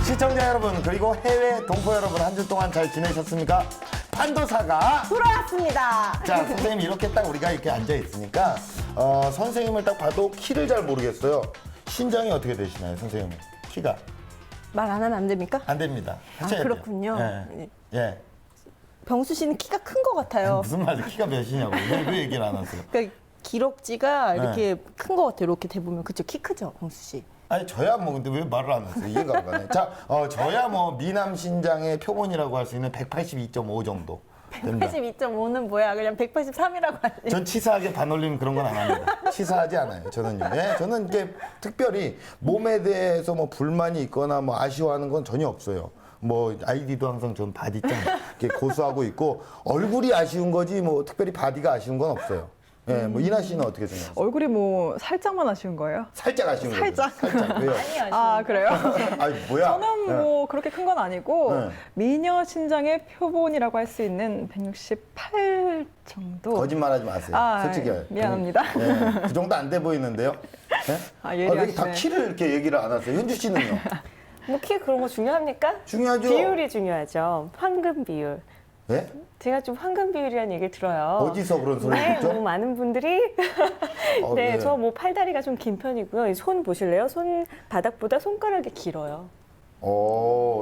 시청자 여러분 그리고 해외 동포 여러분 한 주 동안 잘 지내셨습니까? 판도사가 돌아왔습니다. 자 선생님 이렇게 딱 우리가 이렇게 앉아 있으니까 선생님을 딱 봐도 키를 잘 모르겠어요. 신장이 어떻게 되시나요, 선생님? 키가 말 안 하면 안 됩니까? 안 됩니다. 하셔야 돼요. 그렇군요. 예. 예. 병수 씨는 키가 큰 것 같아요. 무슨 말이야? 키가 몇이냐고. 왜 얘기를 안 하세요? 그러니까 기럭지가 이렇게 큰 것 같아요. 이렇게 대보면 그쵸? 키 크죠, 병수 씨. 아니 저야 뭐 근데 왜 말을 안 하세요? 이해가 안 가네. 자, 저야 뭐 미남 신장의 표본이라고 할 수 있는 182.5 정도. 됩니다. 182.5는 뭐야? 그냥 183이라고 하지. 전 치사하게 반올림 그런 건 안 합니다. 치사하지 않아요. 저는요. 예? 저는 이게 특별히 몸에 대해서 뭐 불만이 있거나 뭐 아쉬워하는 건 전혀 없어요. 뭐 아이디도 항상 전 바디짱 이렇게 고수하고 있고 얼굴이 아쉬운 거지 뭐 특별히 바디가 아쉬운 건 없어요. 예, 뭐 이나 씨는 어떻게 생각하세요? 얼굴이 뭐 살짝만 아쉬운 거예요? 살짝 아쉬운 거죠. 살짝 왜요? 아 그래요? 아니 뭐야? 저는 뭐 그렇게 큰 건 아니고 네. 미녀 신장의 표본이라고 할 수 있는 168 정도. 거짓말하지 마세요. 아, 솔직히. 미안합니다. 예, 그 정도 안 돼 보이는데요. 예? 아, 왜 다 예리하시네. 키를 이렇게 얘기를 안 하세요? 현주 씨는요? 뭐 키 그런 거 중요합니까? 중요하죠. 비율이 중요하죠. 황금 비율. 예? 제가 좀 황금 비율이라는 얘기를 들어요. 어디서 그런 소리 네, 듣죠? 뭐 많은 분들이 네, 네. 저 뭐 팔다리가 좀 긴 편이고요. 손 보실래요? 손 바닥보다 손가락이 길어요.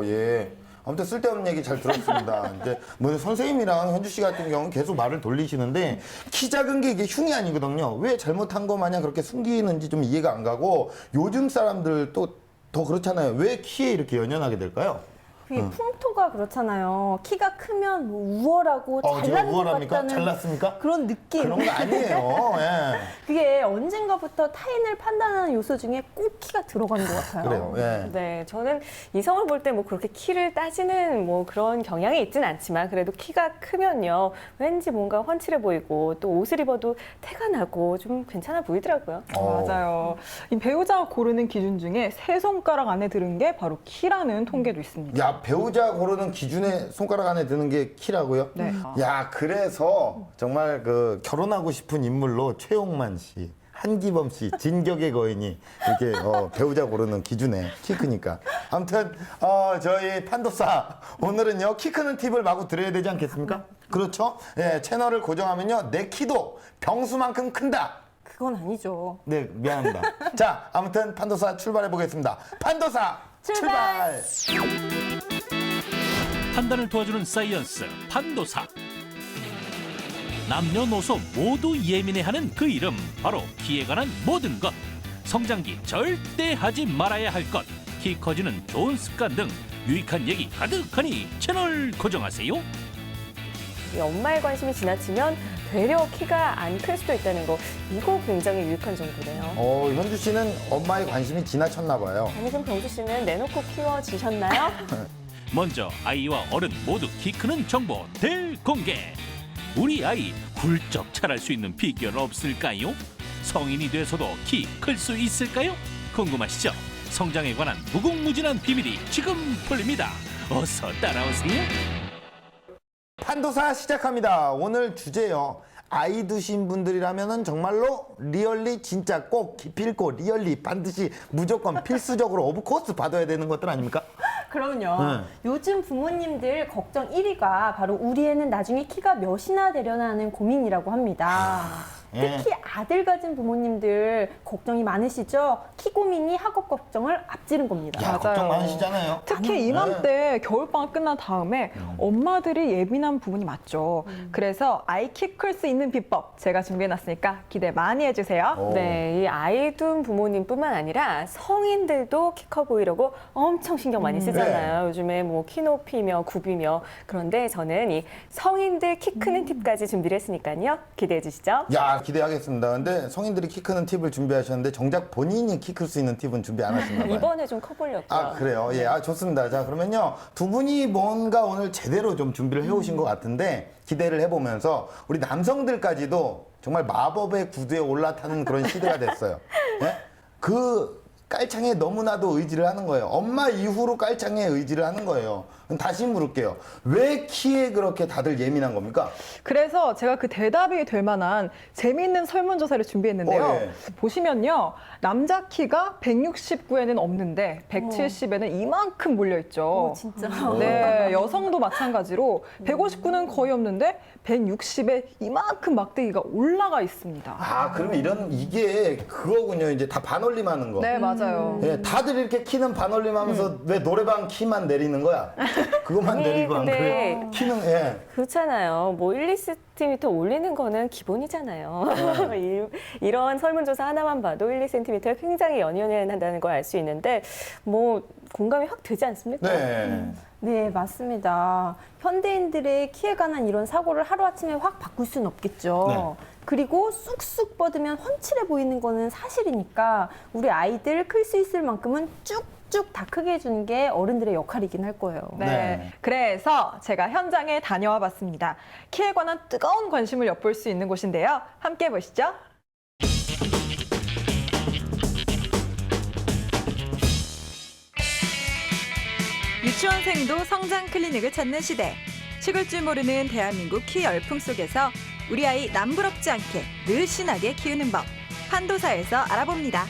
예. 아무튼 쓸데없는 얘기 잘 들었습니다. 이제 뭐 선생님이랑 현주 씨 같은 경우는 계속 말을 돌리시는데 키 작은 게 이게 흉이 아니거든요. 왜 잘못한 거 마냥 그렇게 숨기는지 좀 이해가 안 가고 요즘 사람들 또 더 그렇잖아요. 왜 키에 이렇게 연연하게 될까요? 그게 풍토가 그렇잖아요. 키가 크면 뭐 우월하고 제가 잘난 것 우월합니까? 같다는 잘났습니까? 그런 느낌. 그런 거 아니에요. 예. 그게 언젠가부터 타인을 판단하는 요소 중에 꼭 키가 들어가는 것 같아요. 그래요. 예. 네, 저는 이성을 볼 때 뭐 그렇게 키를 따지는 뭐 그런 경향이 있진 않지만 그래도 키가 크면요. 왠지 뭔가 훤칠해 보이고 또 옷을 입어도 태가 나고 좀 괜찮아 보이더라고요. 맞아요. 이 배우자 고르는 기준 중에 세 손가락 안에 들은 게 바로 키라는 통계도 있습니다. 야, 배우자 고르는 기준에 손가락 안에 드는 게 키라고요? 네. 야, 그래서 정말 그 결혼하고 싶은 인물로 최용만 씨, 한기범 씨, 진격의 거인이 이렇게 배우자 고르는 기준에 키 크니까. 아무튼 저희 판도사 오늘은요 키 크는 팁을 마구 드려야 되지 않겠습니까? 그렇죠? 예, 채널을 고정하면요 내 키도 병수만큼 큰다. 그건 아니죠. 네, 미안합니다. 자, 아무튼 판도사 출발해 보겠습니다. 판도사 출발! 판단을 도와주는 사이언스 판도사. 남녀노소 모두 예민해하는 그 이름 바로 키에 관한 모든 것. 성장기 절대 하지 말아야 할 것. 키 커지는 좋은 습관 등 유익한 얘기 가득하니 채널 고정하세요. 이 엄마의 관심이 지나치면 되려 키가 안 클 수도 있다는 거 이거 굉장히 유익한 정보네요. 현주 씨는 엄마의 관심이 지나쳤나 봐요. 아니 그럼 병수 씨는 내놓고 키워지셨나요? 먼저 아이와 어른 모두 키 크는 정보 대공개. 우리 아이 훌쩍 자랄 수 있는 비결 없을까요? 성인이 돼서도 키 클 수 있을까요? 궁금하시죠? 성장에 관한 무궁무진한 비밀이 지금 풀립니다. 어서 따라오세요. 판도사 시작합니다. 오늘 주제요. 아이 두신 분들이라면 정말로 리얼리 진짜 꼭 기필코 리얼리 반드시 무조건 필수적으로 오브코스 받아야 되는 것들 아닙니까? 그럼요. 요즘 부모님들 걱정 1위가 바로 우리 애는 나중에 키가 몇이나 되려나 하는 고민이라고 합니다. 예. 특히 아들 가진 부모님들 걱정이 많으시죠? 키 고민이 학업 걱정을 앞지른 겁니다. 야, 맞아요. 걱정 많으시잖아요. 특히 이맘때 겨울방학 끝난 다음에 엄마들이 예민한 부분이 많죠. 그래서 아이 키 클 수 있는 비법 제가 준비해놨으니까 기대 많이 해주세요. 네, 이 아이 둔 부모님뿐만 아니라 성인들도 키 커 보이려고 엄청 신경 많이 쓰잖아요. 요즘에 뭐 키 높이며 굽이며. 그런데 저는 이 성인들 키 크는 팁까지 준비를 했으니까요. 기대해 주시죠. 야, 기대하겠습니다. 근데 성인들이 키 크는 팁을 준비하셨는데 정작 본인이 키 클 수 있는 팁은 준비 안 하셨나 봐요. 이번에 좀 커보려고요. 아, 그래요? 예, 좋습니다. 자, 그러면요. 두 분이 뭔가 오늘 제대로 좀 준비를 해오신 것 같은데 기대를 해보면서 우리 남성들까지도 정말 마법의 구두에 올라타는 그런 시대가 됐어요. 예? 그 깔창에 너무나도 의지를 하는 거예요. 엄마 이후로 깔창에 의지를 하는 거예요. 다시 물을게요. 왜 키에 그렇게 다들 예민한 겁니까? 그래서 제가 그 대답이 될 만한 재미있는 설문조사를 준비했는데요. 예. 보시면요. 남자 키가 169에는 없는데 170에는 이만큼 몰려있죠. 진짜. 네, 여성도 마찬가지로 159는 거의 없는데 160에 이만큼 막대기가 올라가 있습니다. 아, 그러면 이게 그거군요. 이제 다 반올림 하는 거. 네, 맞아요. 예, 다들 이렇게 키는 반올림 하면서 왜 노래방 키만 내리는 거야? 그것만 아니, 내리고 안 근데 그래? 키는, 예. 그렇잖아요. 뭐 1, 2cm 올리는 거는 기본이잖아요. 이런 설문조사 하나만 봐도 1, 2cm가 굉장히 연연한다는 걸 알 수 있는데 뭐 공감이 확 되지 않습니까? 네. 네, 맞습니다. 현대인들의 키에 관한 이런 사고를 하루아침에 확 바꿀 수는 없겠죠. 네. 그리고 쑥쑥 뻗으면 훤칠해 보이는 거는 사실이니까 우리 아이들 클 수 있을 만큼은 쭉쭉 다 크게 해주는 게 어른들의 역할이긴 할 거예요. 네. 네. 그래서 제가 현장에 다녀와 봤습니다. 키에 관한 뜨거운 관심을 엿볼 수 있는 곳인데요. 함께 보시죠. 유치원생도 성장 클리닉을 찾는 시대. 식을 줄 모르는 대한민국 키 열풍 속에서 우리 아이 남부럽지 않게 늘씬하게 키우는 법. 판도사에서 알아봅니다.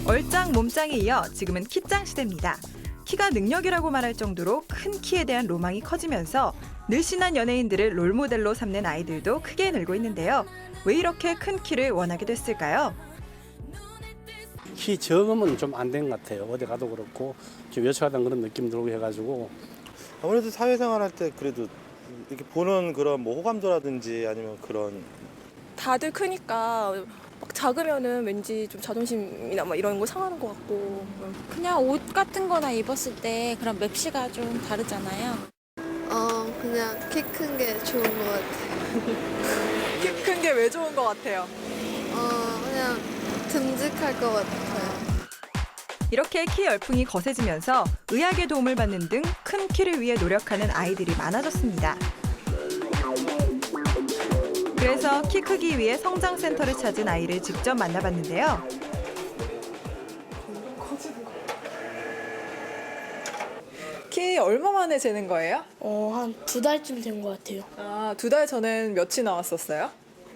얼짱 몸짱에 이어 지금은 키짱 시대입니다. 키가 능력이라고 말할 정도로 큰 키에 대한 로망이 커지면서 늘씬한 연예인들을 롤모델로 삼는 아이들도 크게 늘고 있는데요. 왜 이렇게 큰 키를 원하게 됐을까요? 키 적으면 좀 안 된 것 같아요. 어디 가도 그렇고 좀 여차하다는 그런 느낌 들고 해가지고 아무래도 사회생활 할 때 그래도 이렇게 보는 그런 뭐 호감도라든지 아니면 그런 다들 크니까 막 작으면은 왠지 좀 자존심이나 막 이런 거 상하는 것 같고. 그냥 옷 같은 거나 입었을 때 그런 맵시가 좀 다르잖아요. 그냥 키 큰 게 좋은 것 같아요. 키 큰 게 왜 좋은 것 같아요? 그냥 듬직할 것 같아요. 이렇게 키 열풍이 거세지면서 의학의 도움을 받는 등 큰 키를 위해 노력하는 아이들이 많아졌습니다. 그래서 키 크기 위해 성장센터를 찾은 아이를 직접 만나봤는데요. 키 얼마 만에 재는 거예요? 한 2달쯤 된 것 같아요. 아, 2달 전엔 몇이 나왔었어요?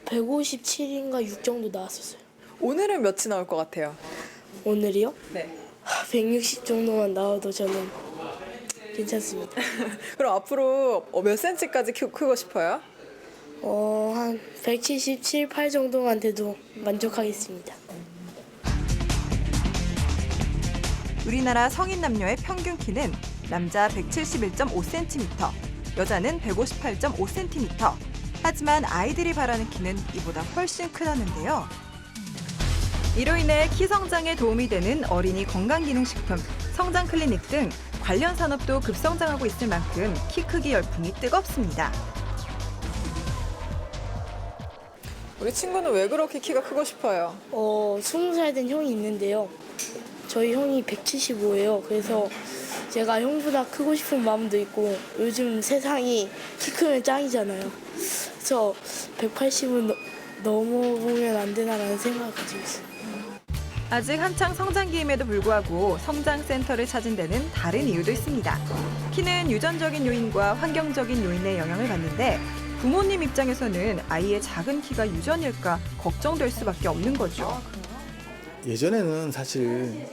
157인가 6 정도 나왔었어요. 오늘은 몇이 나올 것 같아요? 오늘이요? 네. 160 정도만 나와도 저는 괜찮습니다. 그럼 앞으로 몇 센치까지 크고 싶어요? 한 177, 8 정도만 돼도 만족하겠습니다. 우리나라 성인 남녀의 평균 키는 남자 171.5cm, 여자는 158.5cm. 하지만 아이들이 바라는 키는 이보다 훨씬 크다는데요. 이로 인해 키 성장에 도움이 되는 어린이 건강기능식품, 성장 클리닉 등 관련 산업도 급성장하고 있을 만큼 키 크기 열풍이 뜨겁습니다. 우리 친구는 왜 그렇게 키가 크고 싶어요? 20살 된 형이 있는데요. 저희 형이 175예요. 그래서 제가 형보다 크고 싶은 마음도 있고 요즘 세상이 키 크면 짱이잖아요. 그래서 180은 넘어보면 안 되나라는 생각을 가지고 있어요. 아직 한창 성장기임에도 불구하고 성장센터를 찾은 데는 다른 이유도 있습니다. 키는 유전적인 요인과 환경적인 요인의 영향을 받는데 부모님 입장에서는 아이의 작은 키가 유전일까 걱정될 수밖에 없는 거죠. 예전에는 사실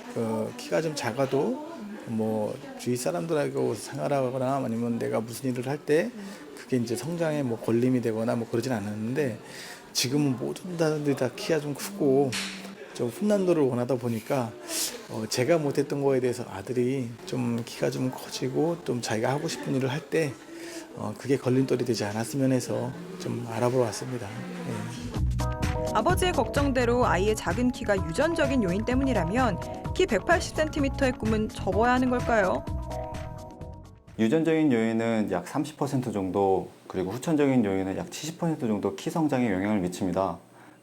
키가 좀 작아도 뭐 주위 사람들하고 생활하거나 아니면 내가 무슨 일을 할 때 그게 이제 성장에 뭐 걸림이 되거나 뭐 그러진 않았는데 지금은 모든 사람들이 다 키가 좀 크고 좀 훈남도를 원하다 보니까 제가 못했던 거에 대해서 아들이 좀 키가 좀 커지고 좀 자기가 하고 싶은 일을 할 때 그게 걸림돌이 되지 않았으면 해서 좀 알아보러 왔습니다. 네. 아버지의 걱정대로 아이의 작은 키가 유전적인 요인 때문이라면 키 180cm의 꿈은 접어야 하는 걸까요? 유전적인 요인은 약 30% 정도, 그리고 후천적인 요인은 약 70% 정도 키 성장에 영향을 미칩니다.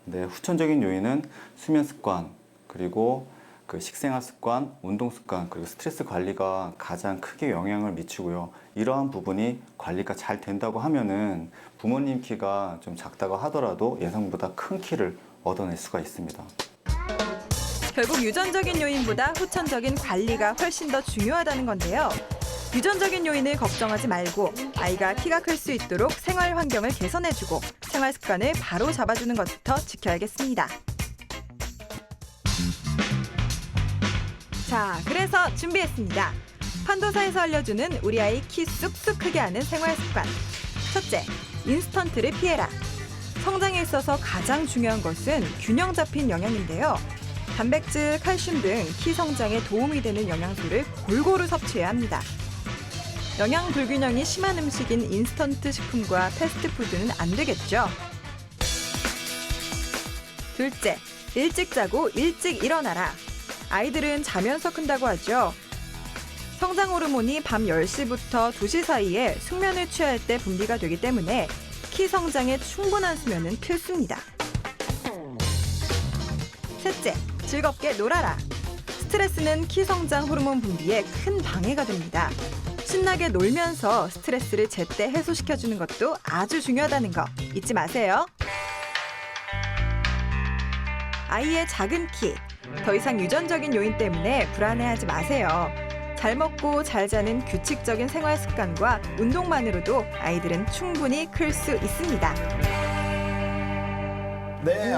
근데 후천적인 요인은 수면 습관, 그리고 그 식생활 습관, 운동 습관, 그리고 스트레스 관리가 가장 크게 영향을 미치고요. 이러한 부분이 관리가 잘 된다고 하면은 부모님 키가 좀 작다고 하더라도 예상보다 큰 키를 얻어낼 수가 있습니다. 결국 유전적인 요인보다 후천적인 관리가 훨씬 더 중요하다는 건데요. 유전적인 요인을 걱정하지 말고 아이가 키가 클 수 있도록 생활 환경을 개선해주고 생활 습관을 바로 잡아주는 것부터 지켜야겠습니다. 자, 그래서 준비했습니다. 판도사에서 알려주는 우리 아이 키 쑥쑥 크게 하는 생활 습관. 첫째, 인스턴트를 피해라. 성장에 있어서 가장 중요한 것은 균형 잡힌 영양인데요. 단백질, 칼슘 등 키 성장에 도움이 되는 영양소를 골고루 섭취해야 합니다. 영양 불균형이 심한 음식인 인스턴트 식품과 패스트푸드는 안 되겠죠. 둘째, 일찍 자고 일찍 일어나라. 아이들은 자면서 큰다고 하죠. 성장 호르몬이 밤 10시부터 2시 사이에 숙면을 취할 때 분비가 되기 때문에 키 성장에 충분한 수면은 필수입니다. 셋째, 즐겁게 놀아라. 스트레스는 키 성장 호르몬 분비에 큰 방해가 됩니다. 신나게 놀면서 스트레스를 제때 해소시켜주는 것도 아주 중요하다는 거 잊지 마세요. 아이의 작은 키, 더 이상 유전적인 요인 때문에 불안해하지 마세요. 잘 먹고 잘 자는 규칙적인 생활 습관과 운동만으로도 아이들은 충분히 클 수 있습니다. 네,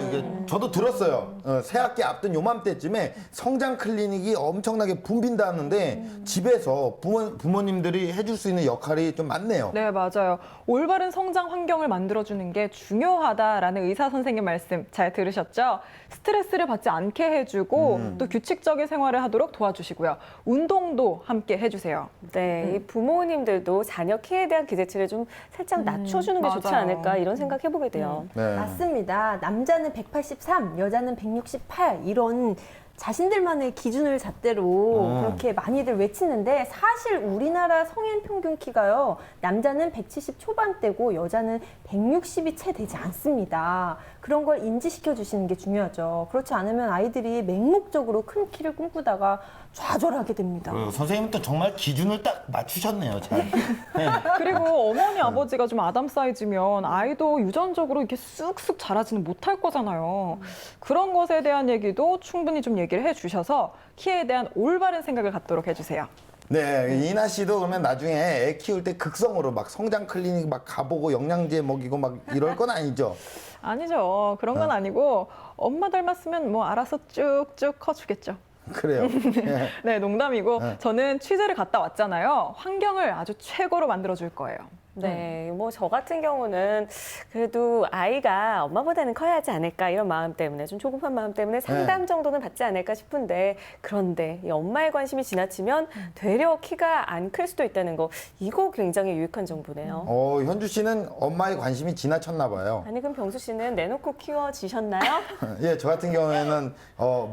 이게 저도 들었어요. 새학기 앞둔 요맘때쯤에 성장 클리닉이 엄청나게 붐빈다는데 집에서 부모님들이 해줄 수 있는 역할이 좀 많네요. 네, 맞아요. 올바른 성장 환경을 만들어주는 게 중요하다라는 의사 선생님 말씀 잘 들으셨죠? 스트레스를 받지 않게 해주고 또 규칙적인 생활을 하도록 도와주시고요. 운동도 함께 해주세요. 네, 이 부모님들도 자녀 키에 대한 기대치를 좀 살짝 낮춰주는 게 좋지 맞아요. 않을까 이런 생각해보게 돼요. 네. 맞습니다. 남자는 183, 여자는 168 이런 자신들만의 기준을 잣대로 그렇게 많이들 외치는데 사실 우리나라 성인 평균 키가요. 남자는 170 초반대고 여자는 160이 채 되지 않습니다. 그런 걸 인지시켜 주시는 게 중요하죠. 그렇지 않으면 아이들이 맹목적으로 큰 키를 꿈꾸다가 좌절하게 됩니다. 선생님도 정말 기준을 딱 맞추셨네요. 잘. 네. 그리고 어머니, 아버지가 좀 아담 사이즈면 아이도 유전적으로 이렇게 쑥쑥 자라지는 못할 거잖아요. 그런 것에 대한 얘기도 충분히 좀 얘기를 해주셔서 키에 대한 올바른 생각을 갖도록 해주세요. 네, 이나 씨도 그러면 나중에 애 키울 때 극성으로 막 성장 클리닉 막 가보고 영양제 먹이고 막 이럴 건 아니죠? 아니죠. 그런 건 아니고 엄마 닮았으면 뭐 알아서 쭉쭉 커주겠죠. 그래요. 네. 네, 농담이고 네. 저는 취재를 갔다 왔잖아요. 환경을 아주 최고로 만들어줄 거예요. 네, 뭐 저 같은 경우는 그래도 아이가 엄마보다는 커야 하지 않을까 이런 마음 때문에 좀 조급한 마음 때문에 상담 정도는 받지 않을까 싶은데 그런데 이 엄마의 관심이 지나치면 되려 키가 안 클 수도 있다는 거 이거 굉장히 유익한 정보네요. 현주 씨는 엄마의 관심이 지나쳤나 봐요. 아니 그럼 병수 씨는 내놓고 키워지셨나요? 예, 저 같은 경우에는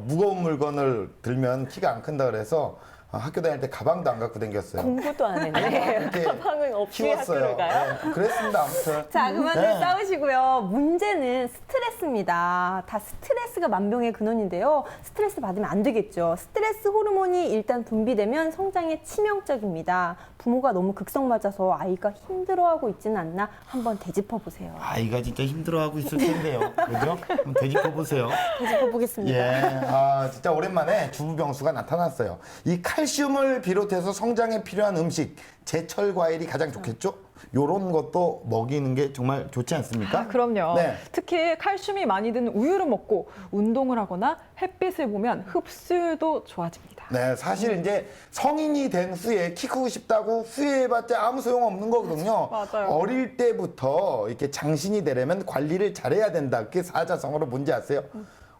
무거운 물건을 들면 키가 안 큰다 그래서 학교 다닐 때 가방도 안 갖고 다녔어요. 공부도 안 했네. 이렇게 가방은 없이 키웠어요. 학교를 가요? 네, 그랬습니다. 아무튼. 자, 그만들 네. 싸우시고요. 문제는 스트레스입니다. 다 스트레스가 만병의 근원인데요. 스트레스 받으면 안 되겠죠. 스트레스 호르몬이 일단 분비되면 성장에 치명적입니다. 부모가 너무 극성 맞아서 아이가 힘들어하고 있지는 않나 한번 되짚어 보세요. 아이가 진짜 힘들어하고 있을 텐데요. 그죠? 한번 되짚어보세요. 되짚어 보겠습니다. 예, 진짜 오랜만에 주부병수가 나타났어요. 이 칼슘을 비롯해서 성장에 필요한 음식, 제철 과일이 가장 좋겠죠? 요런 것도 먹이는 게 정말 좋지 않습니까? 그럼요. 네. 특히 칼슘이 많이 든 우유를 먹고 운동을 하거나 햇빛을 보면 흡수율도 좋아집니다. 네, 사실 이제 성인이 된 후에 키 크고 싶다고 후회해봤자 아무 소용 없는 거거든요. 맞아요. 어릴 때부터 이렇게 장신이 되려면 관리를 잘해야 된다. 그게 사자성어로 뭔지 아세요?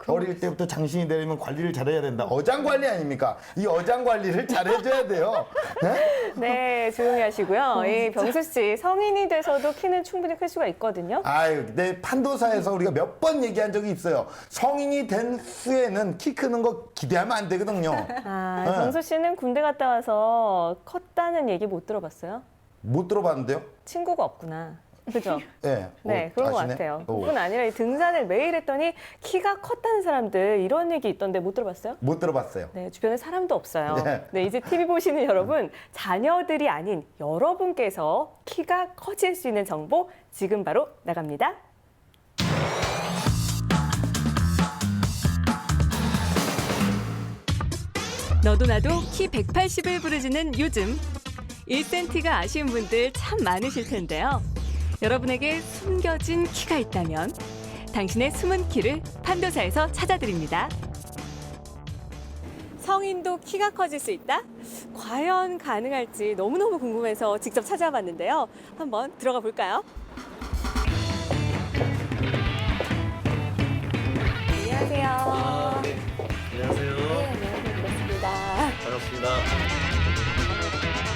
어릴 때부터 장신이 되려면 관리를 잘해야 된다. 어장 관리 아닙니까? 이 어장 관리를 잘해줘야 돼요. 네? 네, 조용히 하시고요. 이 병수 씨 성인이 돼서도 키는 충분히 클 수가 있거든요. 아유, 내 판도사에서 우리가 몇 번 얘기한 적이 있어요. 성인이 된 후에는 키 크는 거 기대하면 안 되거든요. 아, 네. 병수 씨는 군대 갔다 와서 컸다는 얘기 못 들어봤어요? 못 들어봤는데요? 친구가 없구나. 그죠? 네. 네, 그런 것 아시네? 같아요. 오. 그뿐 아니라 이 등산을 매일 했더니 키가 컸다는 사람들 이런 얘기 있던데 못 들어봤어요? 못 들어봤어요. 네, 주변에 사람도 없어요. 네. 네, 이제 TV 보시는 여러분, 자녀들이 아닌 여러분께서 키가 커질 수 있는 정보 지금 바로 나갑니다. 너도 나도 키 180을 부르짖는 요즘 1cm가 아쉬운 분들 참 많으실 텐데요. 여러분에게 숨겨진 키가 있다면 당신의 숨은 키를 판도사에서 찾아드립니다. 성인도 키가 커질 수 있다? 과연 가능할지 너무너무 궁금해서 직접 찾아봤는데요. 한번 들어가 볼까요? 안녕하세요. 네. 안녕하세요. 네, 안녕하세요. 반갑습니다. 반갑습니다.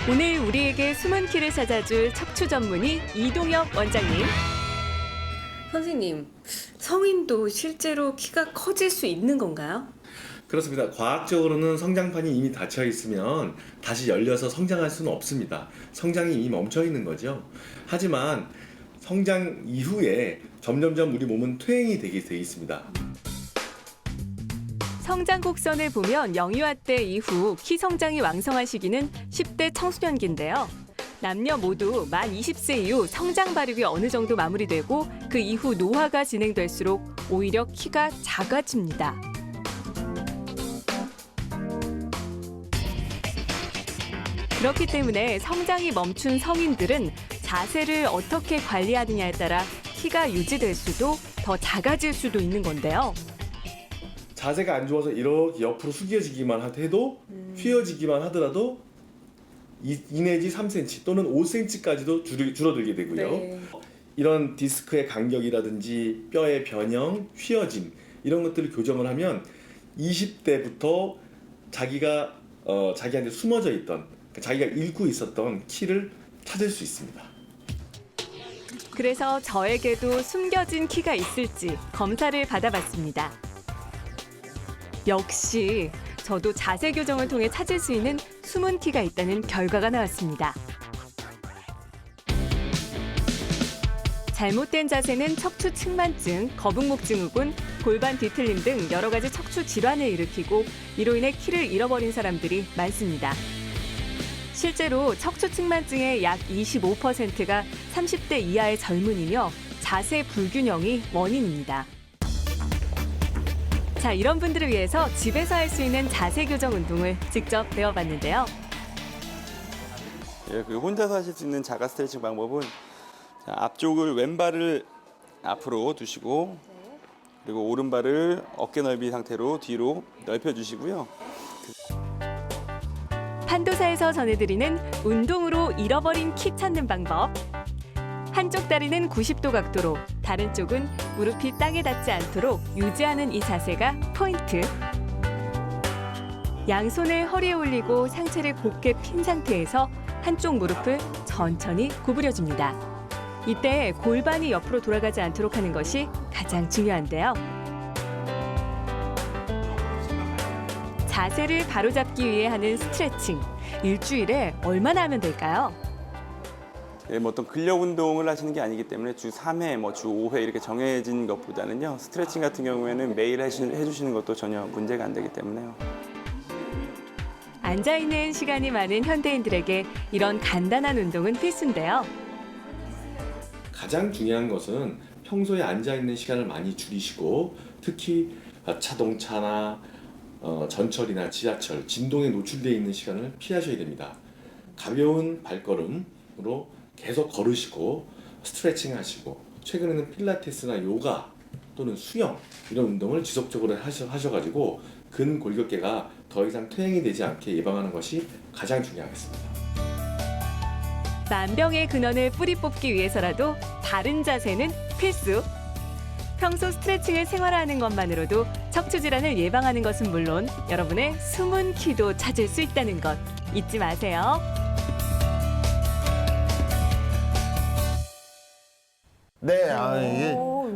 오늘 우리에게 숨은 키를 찾아줄 척추 전문의 이동엽 원장님. 선생님, 성인도 실제로 키가 커질 수 있는 건가요? 그렇습니다. 과학적으로는 성장판이 이미 닫혀 있으면 다시 열려서 성장할 수는 없습니다. 성장이 이미 멈춰 있는 거죠. 하지만 성장 이후에 점점점 우리 몸은 퇴행이 되게 돼 있습니다. 성장 곡선을 보면 영유아 때 이후 키 성장이 왕성한 시기는 10대 청소년기인데요. 남녀 모두 만 20세 이후 성장 발육이 어느 정도 마무리되고 그 이후 노화가 진행될수록 오히려 키가 작아집니다. 그렇기 때문에 성장이 멈춘 성인들은 자세를 어떻게 관리하느냐에 따라 키가 유지될 수도 더 작아질 수도 있는 건데요. 자세가 안 좋아서 이렇게 옆으로 숙여지기만 해도 휘어지기만 하더라도 2 내지 3cm 또는 5cm까지도 줄어들게 되고요. 네. 이런 디스크의 간격이라든지 뼈의 변형, 휘어짐 이런 것들을 교정을 하면 20대부터 자기가 자기한테 숨어져 있던 자기가 잃고 있었던 키를 찾을 수 있습니다. 그래서 저에게도 숨겨진 키가 있을지 검사를 받아봤습니다. 역시 저도 자세 교정을 통해 찾을 수 있는 숨은 키가 있다는 결과가 나왔습니다. 잘못된 자세는 척추 측만증, 거북목 증후군, 골반 뒤틀림 등 여러 가지 척추 질환을 일으키고 이로 인해 키를 잃어버린 사람들이 많습니다. 실제로 척추 측만증의 약 25%가 30대 이하의 젊은이며 자세 불균형이 원인입니다. 자, 이런 분들을 위해서 집에서 할 수 있는 자세 교정 운동을 직접 배워봤는데요. 예, 그리고 혼자서 하실 수 있는 자가 스트레칭 방법은 앞쪽을 왼발을 앞으로 두시고 그리고 오른발을 어깨 넓이 상태로 뒤로 넓혀주시고요. 판도사에서 전해드리는 운동으로 잃어버린 키 찾는 방법. 한쪽 다리는 90도 각도로, 다른 쪽은 무릎이 땅에 닿지 않도록 유지하는 이 자세가 포인트. 양손을 허리에 올리고 상체를 곧게 핀 상태에서 한쪽 무릎을 천천히 구부려줍니다. 이때 골반이 옆으로 돌아가지 않도록 하는 것이 가장 중요한데요. 자세를 바로잡기 위해 하는 스트레칭. 일주일에 얼마나 하면 될까요? 예, 뭐 어떤 근력 운동을 하시는 게 아니기 때문에 주 3회, 주 5회 이렇게 정해진 것보다는요. 스트레칭 같은 경우에는 매일 해주시는 것도 전혀 문제가 안 되기 때문에요. 앉아있는 시간이 많은 현대인들에게 이런 간단한 운동은 필수인데요. 가장 중요한 것은 평소에 앉아있는 시간을 많이 줄이시고 특히 자동차나 전철이나 지하철, 진동에 노출되어 있는 시간을 피하셔야 됩니다. 가벼운 발걸음으로 계속 걸으시고 스트레칭 하시고 최근에는 필라테스나 요가 또는 수영 이런 운동을 지속적으로 하셔가지고 근골격계가 더 이상 퇴행이 되지 않게 예방하는 것이 가장 중요하겠습니다. 만병의 근원을 뿌리 뽑기 위해서라도 바른 자세는 필수. 평소 스트레칭을 생활화하는 것만으로도 척추 질환을 예방하는 것은 물론 여러분의 숨은 키도 찾을 수 있다는 것 잊지 마세요. 네,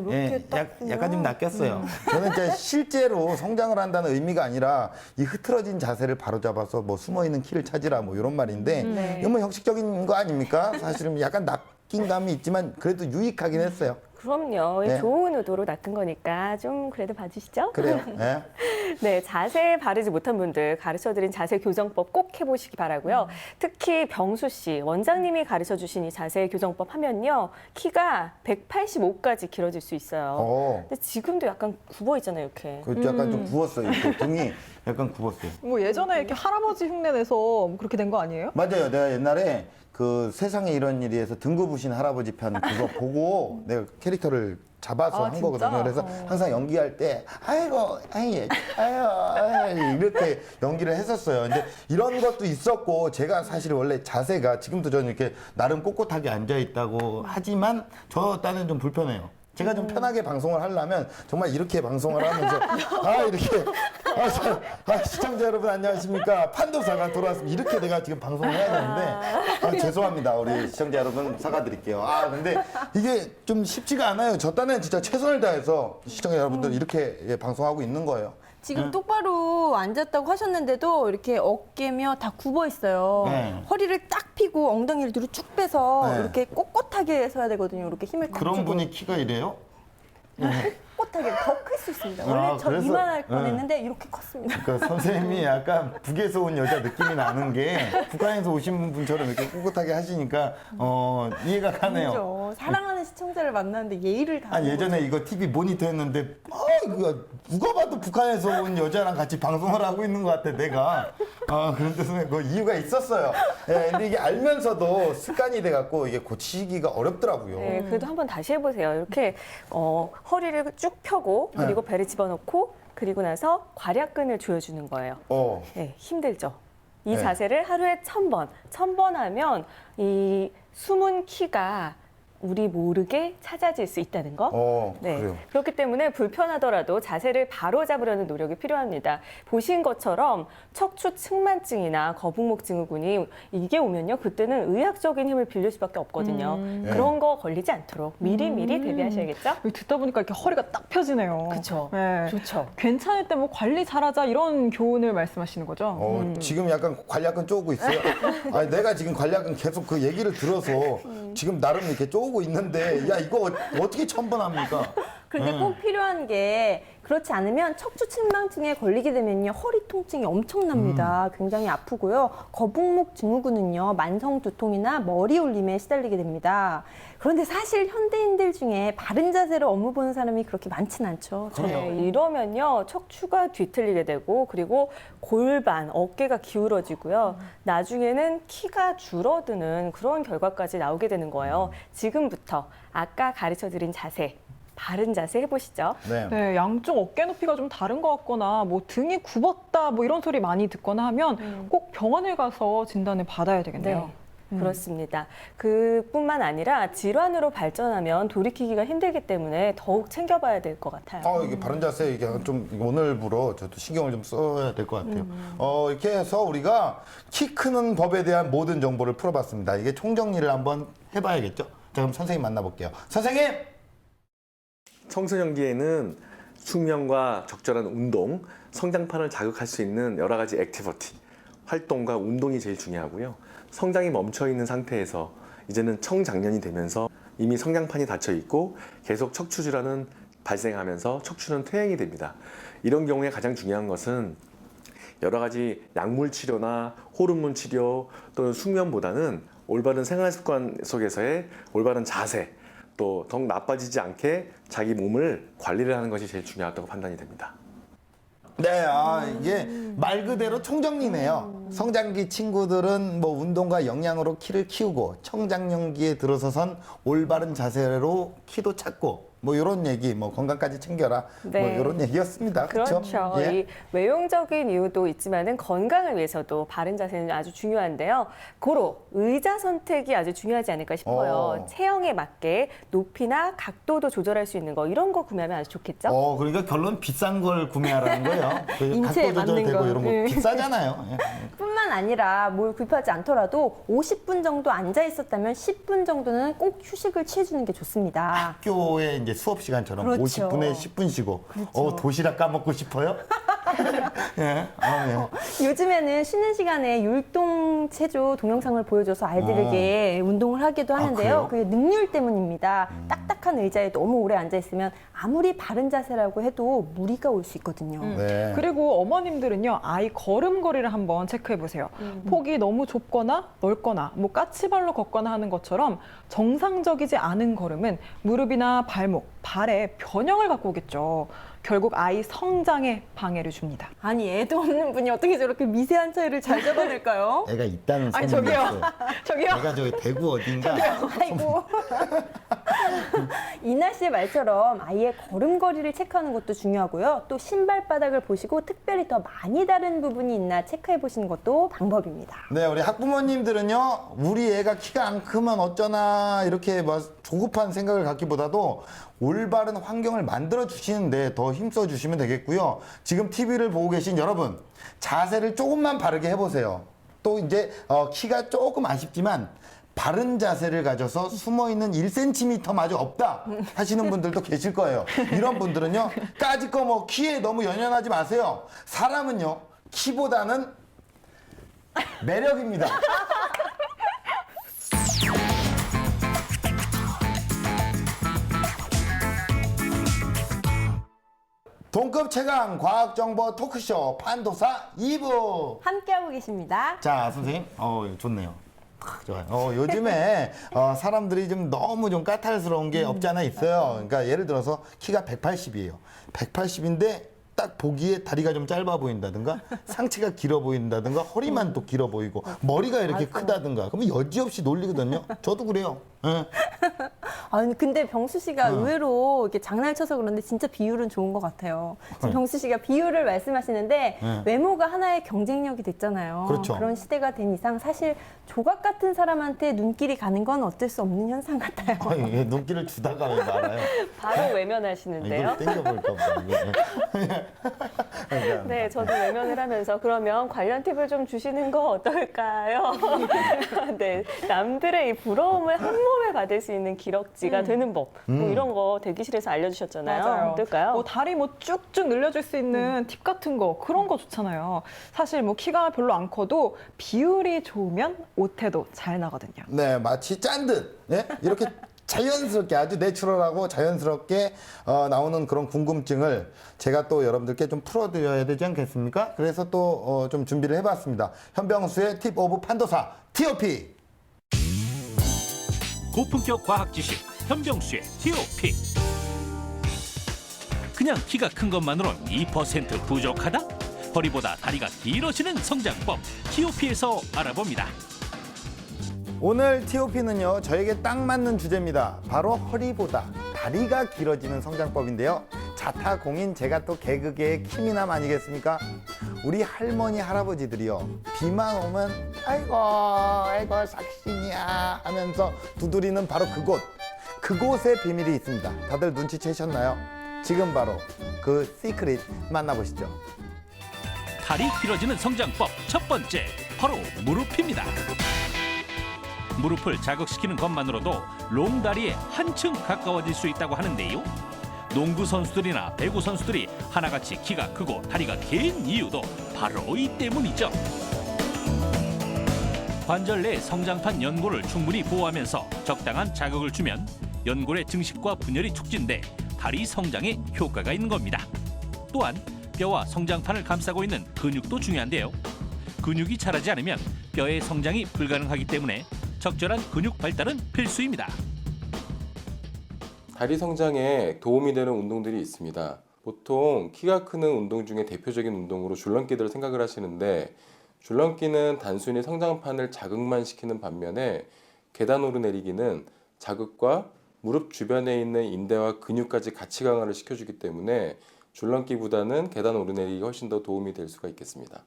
이게 약간 좀 낚였어요. 저는 이제 실제로 성장을 한다는 의미가 아니라 이 흐트러진 자세를 바로잡아서 뭐 숨어있는 키를 찾으라 뭐 이런 말인데 네. 이건 뭐 형식적인 거 아닙니까? 사실은 약간 낚인 감이 있지만 그래도 유익하긴 했어요. 그럼요. 네. 좋은 의도로 낚은 거니까 좀 그래도 봐주시죠. 그래요. 네. 네, 자세 바르지 못한 분들 가르쳐드린 자세 교정법 꼭 해보시기 바라고요. 특히 병수 씨, 원장님이 가르쳐주신 이 자세 교정법 하면요. 키가 185까지 길어질 수 있어요. 근데 지금도 약간 굽어 있잖아요, 이렇게. 그 약간 좀 구웠어요. 이렇게 등이 약간 구웠어요. 뭐 예전에 이렇게 할아버지 흉내 내서 뭐 그렇게 된 거 아니에요? 맞아요. 내가 옛날에 그 세상에 이런 일이 해서 등급우신 할아버지 편 그거 보고 내가 캐릭터를 잡아서 한 진짜? 거거든요. 그래서 항상 연기할 때 아이고 아유 이렇게 연기를 했었어요. 근데 이런 것도 있었고 제가 사실 원래 자세가 지금도 저는 이렇게 나름 꼿꼿하게 앉아 있다고 하지만 저 딴은 좀 불편해요. 제가 좀 편하게 방송을 하려면 정말 이렇게 방송을 하면서 이렇게 시청자 여러분 안녕하십니까 판도사가 돌아왔습니다 이렇게 내가 지금 방송을 해야 되는데 죄송합니다 우리 시청자 여러분 사과드릴게요. 근데 이게 좀 쉽지가 않아요. 저 딴엔 진짜 최선을 다해서 시청자 여러분들 이렇게 방송하고 있는 거예요. 지금 똑바로 앉았다고 하셨는데도 이렇게 어깨며 다 굽어 있어요. 허리를 딱 펴고 엉덩이를 뒤로 쭉 빼서 이렇게 꼿꼿하게 서야 되거든요. 이렇게 힘을 딱 그런 주고. 분이 키가 이래요? 꼿꼿하게 더 클 수 있습니다. 원래 저 그래서? 이만할 뻔했는데 이렇게 컸습니다. 그러니까 선생님이 약간 북에서 온 여자 느낌이 나는 게 북한에서 오신 분처럼 이렇게 꿋꿋하게 하시니까 이해가 가네요. 아니죠. 사랑하는 시청자를 만났는데 예의를 다하는 예전에 거죠. 이거 TV 모니터 했는데 이거 누가 봐도 북한에서 온 여자랑 같이 방송을 하고 있는 것 같아 내가. 그런데 선생님 그 이유가 있었어요. 근데 이게 알면서도 습관이 돼갖고 이게 고치기가 어렵더라고요. 네, 그래도 한번 다시 해보세요. 이렇게 허리를 쭉 펴고 그리고 배를 집어넣고 그리고 나서 괄약근을 조여주는 거예요. 네, 힘들죠. 이 자세를 하루에 1000번, 1000번 하면 이 숨은 키가 우리 모르게 찾아질 수 있다는 거. 네. 그래요. 그렇기 때문에 불편하더라도 자세를 바로 잡으려는 노력이 필요합니다. 보신 것처럼 척추 측만증이나 거북목 증후군이 이게 오면요. 그때는 의학적인 힘을 빌릴 수밖에 없거든요. 그런 거 걸리지 않도록 미리미리 대비하셔야겠죠? 듣다 보니까 이렇게 허리가 딱 펴지네요. 그렇죠. 네. 좋죠. 괜찮을 때 뭐 관리 잘하자 이런 교훈을 말씀하시는 거죠? 지금 약간 관략근 쪼고 있어요. 내가 지금 관략근 계속 그 얘기를 들어서 지금 나름 이렇게 쪼고 있는데 야 이거 어떻게 1000번 합니까? 그런데 꼭 필요한 게 그렇지 않으면 척추 측만증에 걸리게 되면요 허리 통증이 엄청납니다. 굉장히 아프고요. 거북목 증후군은요 만성 두통이나 머리 울림에 시달리게 됩니다. 그런데 사실 현대인들 중에 바른 자세로 업무 보는 사람이 그렇게 많진 않죠. 네, 이러면요 척추가 뒤틀리게 되고 그리고 골반, 어깨가 기울어지고요. 나중에는 키가 줄어드는 그런 결과까지 나오게 되는 거예요. 지금부터 아까 가르쳐드린 자세, 바른 자세 해보시죠. 네, 양쪽 어깨 높이가 좀 다른 것 같거나 뭐 등이 굽었다 뭐 이런 소리 많이 듣거나 하면 꼭 병원을 가서 진단을 받아야 되겠네요. 그렇습니다. 그뿐만 아니라 질환으로 발전하면 돌이키기가 힘들기 때문에 더욱 챙겨봐야 될 것 같아요. 이게 바른 자세 이게 좀 오늘부로 저도 신경을 좀 써야 될 것 같아요. 이렇게 해서 우리가 키 크는 법에 대한 모든 정보를 풀어봤습니다. 이게 총정리를 한번 해봐야겠죠? 자, 그럼 선생님 만나볼게요. 선생님! 청소년기에는 숙면과 적절한 운동, 성장판을 자극할 수 있는 여러 가지 액티비티, 활동과 운동이 제일 중요하고요. 성장이 멈춰 있는 상태에서 이제는 청장년이 되면서 이미 성장판이 닫혀 있고 계속 척추 질환은 발생하면서 척추는 퇴행이 됩니다. 이런 경우에 가장 중요한 것은 여러 가지 약물 치료나 호르몬 치료 또는 숙면보다는 올바른 생활 습관 속에서의 올바른 자세, 또 더 나빠지지 않게 자기 몸을 관리를 하는 것이 제일 중요하다고 판단이 됩니다. 네, 이게 말 그대로 총정리네요. 성장기 친구들은 뭐 운동과 영양으로 키를 키우고 청장년기에 들어서선 올바른 자세로 키도 찾고 뭐 이런 얘기, 뭐 건강까지 챙겨라, 뭐 이런 얘기였습니다. 그렇죠. 예? 이 외용적인 이유도 있지만은 건강을 위해서도 바른 자세는 아주 중요한데요. 고로 의자 선택이 아주 중요하지 않을까 싶어요. 체형에 맞게 높이나 각도도 조절할 수 있는 거 이런 거 구매하면 아주 좋겠죠. 그러니까 결론 비싼 걸 구매하라는 거예요. 인체에 각도 맞는 조절되고 거. 이런 거 비싸잖아요. 예. 뿐만 아니라 뭘 구입하지 않더라도 50분 정도 앉아 있었다면 10분 정도는 꼭 휴식을 취해주는 게 좋습니다. 학교에 이제 수업 시간처럼 그렇죠. 50분에 10분 쉬고 도시락 까먹고 싶어요? 예. 요즘에는 쉬는 시간에 율동 체조 동영상을 보여줘서 아이들에게 운동을 하기도 하는데요. 그게 능률 때문입니다. 딱딱 딱딱한 의자에 너무 오래 앉아 있으면 아무리 바른 자세라고 해도 무리가 올 수 있거든요. 네. 그리고 어머님들은요, 아이 걸음걸이를 한번 체크해 보세요. 폭이 너무 좁거나 넓거나 뭐 까치발로 걷거나 하는 것처럼 정상적이지 않은 걸음은 무릎이나 발목, 발에 변형을 갖고 오겠죠. 결국 아이 성장에 방해를 줍니다. 아니 애도 없는 분이 어떻게 저렇게 미세한 차이를 잘 잡아낼까요? 애가 있다는 아니, 소문이 저기요. 있어요. 저기요. 애가 저기 대구 어딘가. 아이고. 이나 씨의 말처럼 아이의 걸음걸이를 체크하는 것도 중요하고요. 또 신발바닥을 보시고 특별히 더 많이 다른 부분이 있나 체크해 보시는 것도 방법입니다. 네, 우리 학부모님들은요, 우리 애가 키가 안 크면 어쩌나 이렇게 뭐 조급한 생각을 갖기보다도 올바른 환경을 만들어 주시는데 더 힘써 주시면 되겠고요. 지금 TV를 보고 계신 여러분, 자세를 조금만 바르게 해보세요. 또 이제 키가 조금 아쉽지만 바른 자세를 가져서 숨어있는 1cm마저 없다 하시는 분들도 계실 거예요. 이런 분들은요, 까짓거 뭐 키에 너무 연연하지 마세요. 사람은요, 키보다는 매력입니다. 동급 최강 과학정보 토크쇼 판도사 2부. 함께하고 계십니다. 자, 선생님. 좋네요. 좋아요. 요즘에 사람들이 좀 너무 좀 까탈스러운 게 없지 않아 있어요. 그러니까 예를 들어서 키가 180이에요. 180인데 딱 보기에 다리가 좀 짧아 보인다든가 상체가 길어 보인다든가 허리만 또 길어 보이고 머리가 이렇게 크다든가 그러면 여지없이 놀리거든요. 저도 그래요. 네. 아니 근데 병수 씨가 의외로 이렇게 장난을 쳐서 그런데 진짜 비율은 좋은 것 같아요. 지금 병수 씨가 비율을 말씀하시는데 외모가 하나의 경쟁력이 됐잖아요. 그렇죠. 그런 시대가 된 이상 사실 조각 같은 사람한테 눈길이 가는 건 어쩔 수 없는 현상 같아요. 아니, 얘 눈길을 주다가 왜 말아요? 바로 외면하시는데요. 이걸 땡겨볼까 보다. 그러니까. 네, 저도 외면을 하면서 그러면 관련 팁을 좀 주시는 거 어떨까요? 네, 남들의 이 부러움을 한 몸에 받을 수 있는 기럭지가 되는 법. 뭐 이런 거 대기실에서 알려주셨잖아요. 맞아요. 어떨까요? 뭐 다리 뭐 쭉쭉 늘려줄 수 있는 팁 같은 거 그런 거 좋잖아요. 사실 뭐 키가 별로 안 커도 비율이 좋으면 옷태도 잘 나거든요. 네, 마치 짠 듯. 네? 이렇게 자연스럽게 아주 내추럴하고 자연스럽게 나오는 그런 궁금증을 제가 또 여러분들께 좀 풀어드려야 되지 않겠습니까? 그래서 또 좀 준비를 해봤습니다. 현병수의 팁 오브 판도사 TOP. 고품격 과학 지식 현병수의 TOP. 그냥 키가 큰 것만으론 2% 부족하다? 허리보다 다리가 길어지는 성장법 TOP에서 알아봅니다. 오늘 TOP는요, 저에게 딱 맞는 주제입니다. 바로 허리보다 다리가 길어지는 성장법인데요. 자타공인 제가 또 개그계의 키미남 아니겠습니까? 우리 할머니 할아버지들이요, 비만 오면 아이고 삭신이야 하면서 두드리는 바로 그곳에 비밀이 있습니다. 다들 눈치채셨나요? 지금 바로 그 시크릿 만나보시죠. 다리 길어지는 성장법 첫 번째, 바로 무릎입니다. 무릎을 자극시키는 것만으로도 롱다리에 한층 가까워질 수 있다고 하는데요. 농구 선수들이나 배구 선수들이 하나같이 키가 크고 다리가 긴 이유도 바로 이 때문이죠. 관절 내 성장판 연골을 충분히 보호하면서 적당한 자극을 주면 연골의 증식과 분열이 촉진돼 다리 성장에 효과가 있는 겁니다. 또한 뼈와 성장판을 감싸고 있는 근육도 중요한데요. 근육이 자라지 않으면 뼈의 성장이 불가능하기 때문에 적절한 근육 발달은 필수입니다. 다리 성장에 도움이 되는 운동들이 있습니다. 보통 키가 크는 운동 중에 대표적인 운동으로 줄넘기들을 생각을 하시는데, 줄넘기는 단순히 성장판을 자극만 시키는 반면에 계단 오르내리기는 자극과 무릎 주변에 있는 인대와 근육까지 같이 강화를 시켜주기 때문에 줄넘기보다는 계단 오르내리기가 훨씬 더 도움이 될 수가 있겠습니다.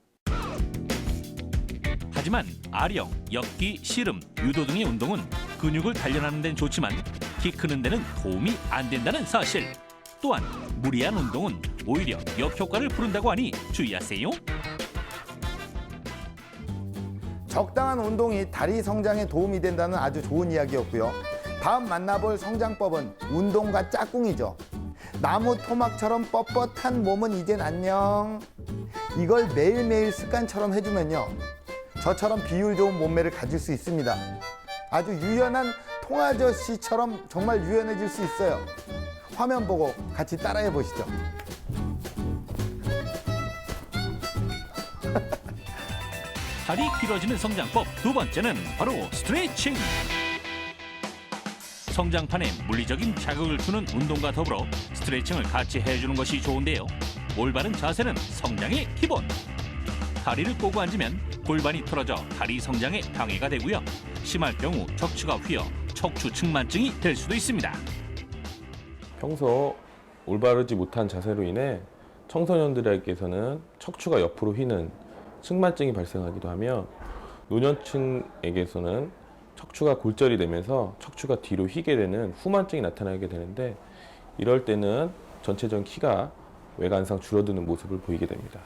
하지만 아령, 엮기, 씨름, 유도 등의 운동은 근육을 단련하는 데는 좋지만 키 크는 데는 도움이 안 된다는 사실. 또한 무리한 운동은 오히려 역효과를 부른다고 하니 주의하세요. 적당한 운동이 다리 성장에 도움이 된다는 아주 좋은 이야기였고요. 다음 만나볼 성장법은 운동과 짝꿍이죠. 나무 토막처럼 뻣뻣한 몸은 이젠 안녕. 이걸 매일매일 습관처럼 해주면요, 저처럼 비율 좋은 몸매를 가질 수 있습니다. 아주 유연한 통아저씨처럼 정말 유연해질 수 있어요. 화면 보고 같이 따라해 보시죠. 다리 길어지는 성장법 두 번째는 바로 스트레칭. 성장판에 물리적인 자극을 주는 운동과 더불어 스트레칭을 같이 해주는 것이 좋은데요. 올바른 자세는 성장의 기본. 다리를 꼬고 앉으면 골반이 틀어져 다리 성장에 방해가 되고요. 심할 경우 척추가 휘어 척추 측만증이 될 수도 있습니다. 평소 올바르지 못한 자세로 인해 청소년들에게서는 척추가 옆으로 휘는 측만증이 발생하기도 하며 노년층에게서는 척추가 골절이 되면서 척추가 뒤로 휘게 되는 후만증이 나타나게 되는데 이럴 때는 전체적인 키가 외관상 줄어드는 모습을 보이게 됩니다.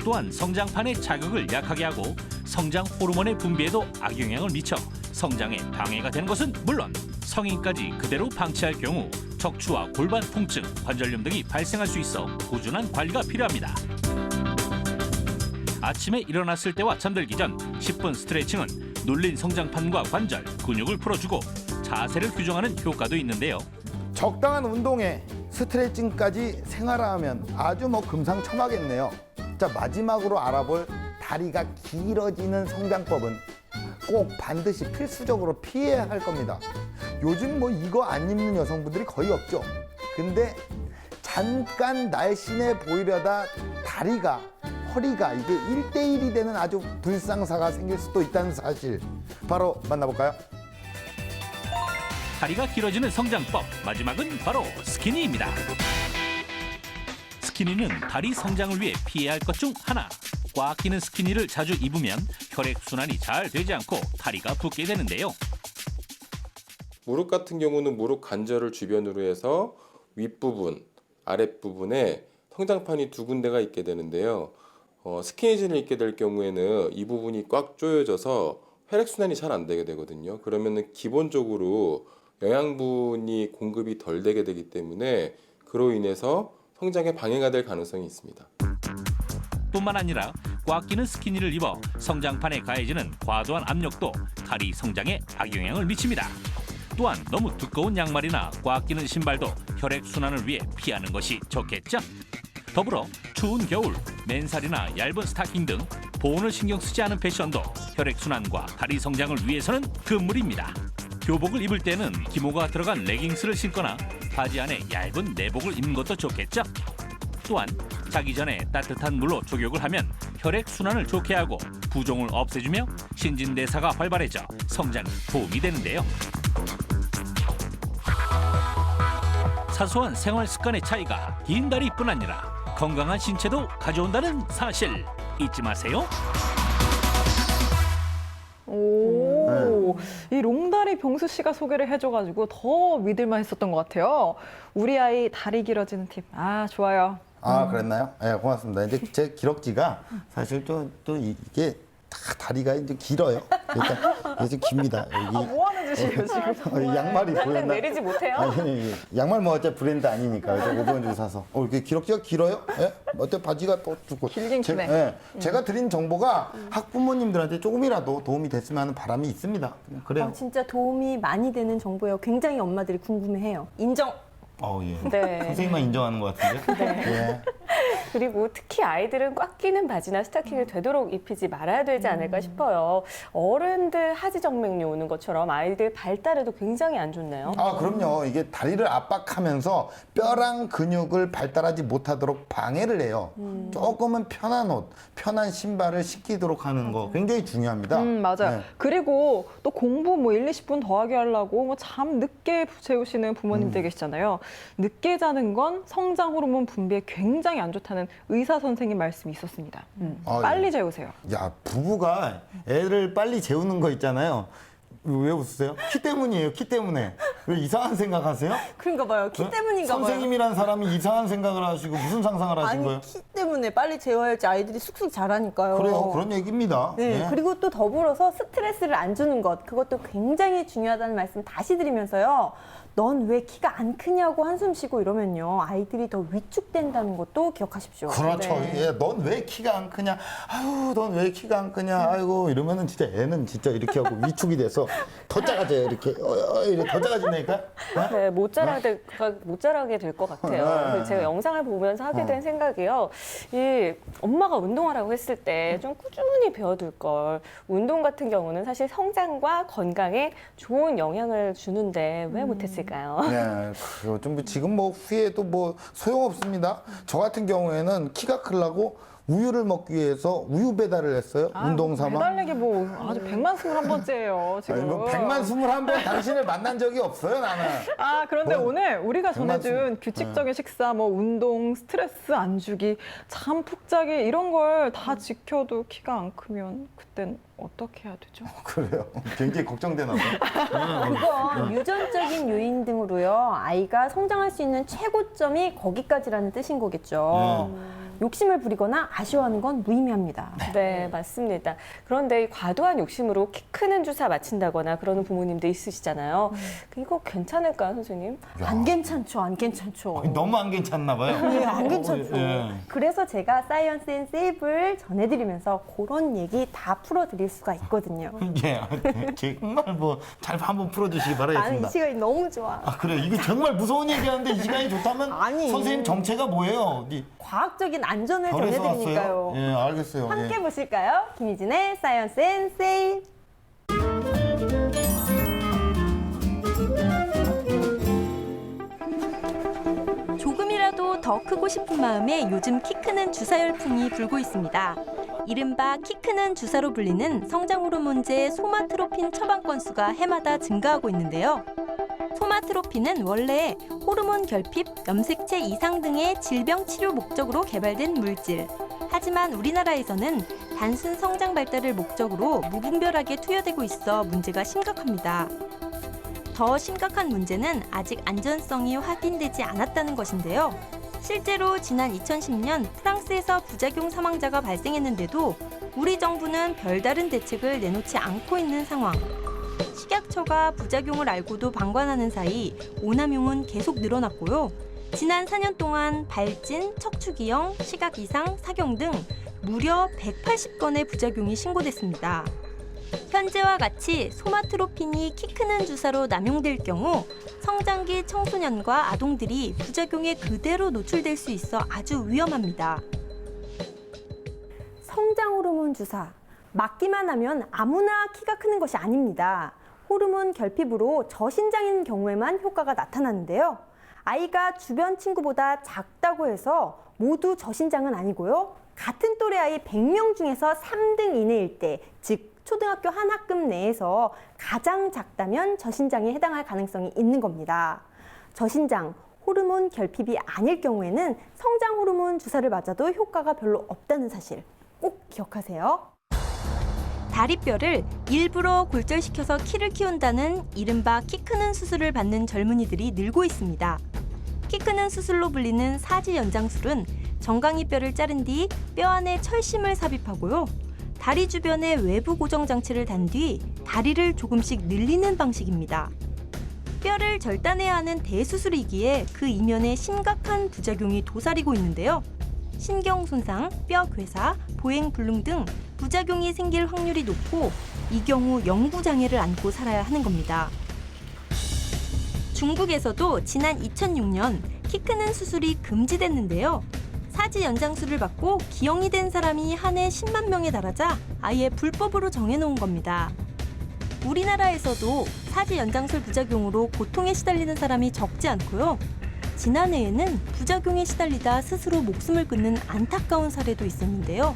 또한 성장판의 자극을 약하게 하고 성장 호르몬의 분비에도 악영향을 미쳐 성장에 방해가 되는 것은 물론 성인까지 그대로 방치할 경우 척추와 골반 통증, 관절염 등이 발생할 수 있어 꾸준한 관리가 필요합니다. 아침에 일어났을 때와 잠들기 전 10분 스트레칭은 눌린 성장판과 관절, 근육을 풀어주고 자세를 교정하는 효과도 있는데요. 적당한 운동에 스트레칭까지 생활화하면 아주 금상첨화겠네요. 자, 마지막으로 알아볼 다리가 길어지는 성장법은 꼭 반드시 필수적으로 피해야 할 겁니다. 요즘 이거 안 입는 여성분들이 거의 없죠. 근데 잠깐 날씬해 보이려다 다리가, 허리가 이게 1대1이 되는 아주 불상사가 생길 수도 있다는 사실 바로 만나볼까요? 다리가 길어지는 성장법, 마지막은 바로 스키니입니다. 스키니는 다리 성장을 위해 피해야 할 것 중 하나. 꽉 끼는 스키니를 자주 입으면 혈액순환이 잘 되지 않고 다리가 붓게 되는데요. 무릎 같은 경우는 무릎 관절을 주변으로 해서 윗부분, 아랫부분에 성장판이 두 군데가 있게 되는데요. 스키니진을 입게 될 경우에는 이 부분이 꽉 조여져서 혈액순환이 잘 안 되게 되거든요. 그러면은 기본적으로 영양분이 공급이 덜 되게 되기 때문에 그로 인해서 성장에 방해가 될 가능성이 있습니다. 뿐만 아니라 꽉 끼는 스키니를 입어 성장판에 가해지는 과도한 압력도 다리 성장에 악영향을 미칩니다. 또한 너무 두꺼운 양말이나 꽉 끼는 신발도 혈액순환을 위해 피하는 것이 좋겠죠. 더불어 추운 겨울, 맨살이나 얇은 스타킹 등 보온을 신경 쓰지 않은 패션도 혈액순환과 다리 성장을 위해서는 금물입니다. 교복을 입을 때는 기모가 들어간 레깅스를 신거나 바지 안에 얇은 내복을 입는 것도 좋겠죠. 또한 자기 전에 따뜻한 물로 족욕을 하면 혈액순환을 좋게 하고 부종을 없애주며 신진대사가 활발해져 성장에 도움이 되는데요. 사소한 생활 습관의 차이가 긴 다리뿐 아니라 건강한 신체도 가져온다는 사실 잊지 마세요. 오, 이 롱다리 병수 씨가 소개를 해줘가지고 더 믿을만 했었던 것 같아요. 우리 아이 다리 길어지는 팁. 아, 좋아요. 아, 그랬나요? 네, 고맙습니다. 이제 제 기럭지가 사실 또 이게 다리가 이제 길어요. 그러니까 이게 좀 깁니다. 여기. 뭐 하는 짓이에요, 지금? 양말이 보였나? 내리지 못해요? 아니, 양말 어차피 브랜드 아니니까 500원 주고 사서. 이렇게 기럭지가 길어요? 예? 어때 바지가 또 두고. 길긴 기네. 제가 드린 정보가 학부모님들한테 조금이라도 도움이 됐으면 하는 바람이 있습니다. 그래요. 진짜 도움이 많이 되는 정보예요. 굉장히 엄마들이 궁금해해요. 인정. 예. 네. 선생님만 인정하는 것 같은데. 네. 예. 그리고 특히 아이들은 꽉 끼는 바지나 스타킹을 되도록 입히지 말아야 되지 않을까 싶어요. 어른들 하지정맥류 오는 것처럼 아이들 발달에도 굉장히 안 좋네요. 아, 그럼요. 이게 다리를 압박하면서 뼈랑 근육을 발달하지 못하도록 방해를 해요. 조금은 편한 옷, 편한 신발을 신기도록 하는 거 굉장히 중요합니다. 맞아요. 네. 그리고 또 공부 1, 20분 더하게 하려고 잠 늦게 재우시는 부모님들 계시잖아요. 늦게 자는 건 성장 호르몬 분비에 굉장히 안 좋다는 의사 선생님 말씀이 있었습니다. 빨리 재우세요. 야, 부부가 애를 빨리 재우는 거 있잖아요. 왜 웃으세요? 키 때문이에요. 키 때문에. 왜 이상한 생각하세요? 그런가 봐요. 키 때문인가 봐요. 선생님이란 사람이 이상한 생각을 하시고 무슨 상상을 하신 거예요? 키 때문에 빨리 재워야지 아이들이 쑥쑥 자라니까요. 그래요. 그런 얘기입니다. 네, 네. 그리고 또 더불어서 스트레스를 안 주는 것, 그것도 굉장히 중요하다는 말씀 다시 드리면서요. 넌 왜 키가 안 크냐고 한숨 쉬고 이러면요. 아이들이 더 위축된다는 것도 기억하십시오. 그렇죠. 네. 예, 넌 왜 키가 안 크냐? 아유, 넌 왜 키가 안 크냐? 아이고, 이러면은 진짜 애는 진짜 이렇게 하고 위축이 돼서 더 작아져요. 이렇게. 이렇게 더 작아진다니까? 네, 못 자라게 될 것 같아요. 네. 그래서 제가 영상을 보면서 하게 된 생각이요. 이 엄마가 운동하라고 했을 때 좀 꾸준히 배워둘 걸. 운동 같은 경우는 사실 성장과 건강에 좋은 영향을 주는데 왜 못했을까요? 네, 좀 지금 뭐 후회도 뭐 소용없습니다. 저 같은 경우에는 키가 크려고 우유를 먹기 위해서 우유 배달을 했어요. 운동 삼아. 배달력이 뭐 아주 121번째예요, 지금. 아니, 뭐 121번 당신을 만난 적이 없어요, 나는. 그런데 뭐, 오늘 우리가 전해준 121. 규칙적인 식사, 뭐 운동, 스트레스 안 주기, 잠 푹 자기 이런 걸 다 지켜도 키가 안 크면 그땐 어떻게 해야 되죠? 그래요. 굉장히 걱정되나 봐요. 그건 유전적인 요인 등으로요. 아이가 성장할 수 있는 최고점이 거기까지라는 뜻인 거겠죠. 욕심을 부리거나 아쉬워하는 건 무의미합니다. 네, 맞습니다. 그런데 이 과도한 욕심으로 키 크는 주사 맞힌다거나 그러는 부모님도 있으시잖아요. 이거 괜찮을까요, 선생님? 안 괜찮죠, 안 괜찮죠. 너무 안 괜찮나 봐요. 네, 안 괜찮죠. 예. 그래서 제가 사이언스 앤 세이브를 전해드리면서 그런 얘기 다 풀어드릴 수가 있거든요. 예, 정말 뭐 잘 한번 풀어주시기 나는 바라겠습니다. 이 시간이 너무 좋아. 그래요. 이거 정말 무서운 얘기하는데 이 시간이 좋다면 아니. 선생님 정체가 뭐예요? 과학적인 안전을 별에서 전해드리니까요. 왔어요? 예, 알겠어요. 함께 예. 보실까요? 김희진의 사이언스 앤 세이브. 조금이라도 더 크고 싶은 마음에 요즘 키 크는 주사 열풍이 불고 있습니다. 이른바 키 크는 주사로 불리는 성장 호르몬제 소마트로핀 처방 건수가 해마다 증가하고 있는데요. 소마트로핀은 원래 호르몬 결핍, 염색체 이상 등의 질병 치료 목적으로 개발된 물질. 하지만 우리나라에서는 단순 성장 발달을 목적으로 무분별하게 투여되고 있어 문제가 심각합니다. 더 심각한 문제는 아직 안전성이 확인되지 않았다는 것인데요. 실제로 지난 2010년 프랑스에서 부작용 사망자가 발생했는데도 우리 정부는 별다른 대책을 내놓지 않고 있는 상황. 식약처가 부작용을 알고도 방관하는 사이 오남용은 계속 늘어났고요. 지난 4년 동안 발진, 척추기형, 시각 이상, 사경 등 무려 180건의 부작용이 신고됐습니다. 현재와 같이 소마트로핀이 키 크는 주사로 남용될 경우 성장기 청소년과 아동들이 부작용에 그대로 노출될 수 있어 아주 위험합니다. 성장 호르몬 주사. 맞기만 하면 아무나 키가 크는 것이 아닙니다. 호르몬 결핍으로 저신장인 경우에만 효과가 나타나는데요. 아이가 주변 친구보다 작다고 해서 모두 저신장은 아니고요. 같은 또래 아이 100명 중에서 3등 이내일 때, 즉 초등학교 한 학급 내에서 가장 작다면 저신장에 해당할 가능성이 있는 겁니다. 저신장, 호르몬 결핍이 아닐 경우에는 성장 호르몬 주사를 맞아도 효과가 별로 없다는 사실 꼭 기억하세요. 다리뼈를 일부러 골절시켜서 키를 키운다는 이른바 키 크는 수술을 받는 젊은이들이 늘고 있습니다. 키 크는 수술로 불리는 사지 연장술은 정강이 뼈를 자른 뒤 뼈 안에 철심을 삽입하고요. 다리 주변에 외부 고정 장치를 단 뒤 다리를 조금씩 늘리는 방식입니다. 뼈를 절단해야 하는 대수술이기에 그 이면에 심각한 부작용이 도사리고 있는데요. 신경 손상, 뼈 괴사, 보행 불능 등 부작용이 생길 확률이 높고 이 경우 영구 장애를 안고 살아야 하는 겁니다. 중국에서도 지난 2006년 키 크는 수술이 금지됐는데요. 사지 연장술을 받고 기형이 된 사람이 한 해 10만 명에 달하자 아예 불법으로 정해놓은 겁니다. 우리나라에서도 사지 연장술 부작용으로 고통에 시달리는 사람이 적지 않고요. 지난해에는 부작용에 시달리다 스스로 목숨을 끊는 안타까운 사례도 있었는데요.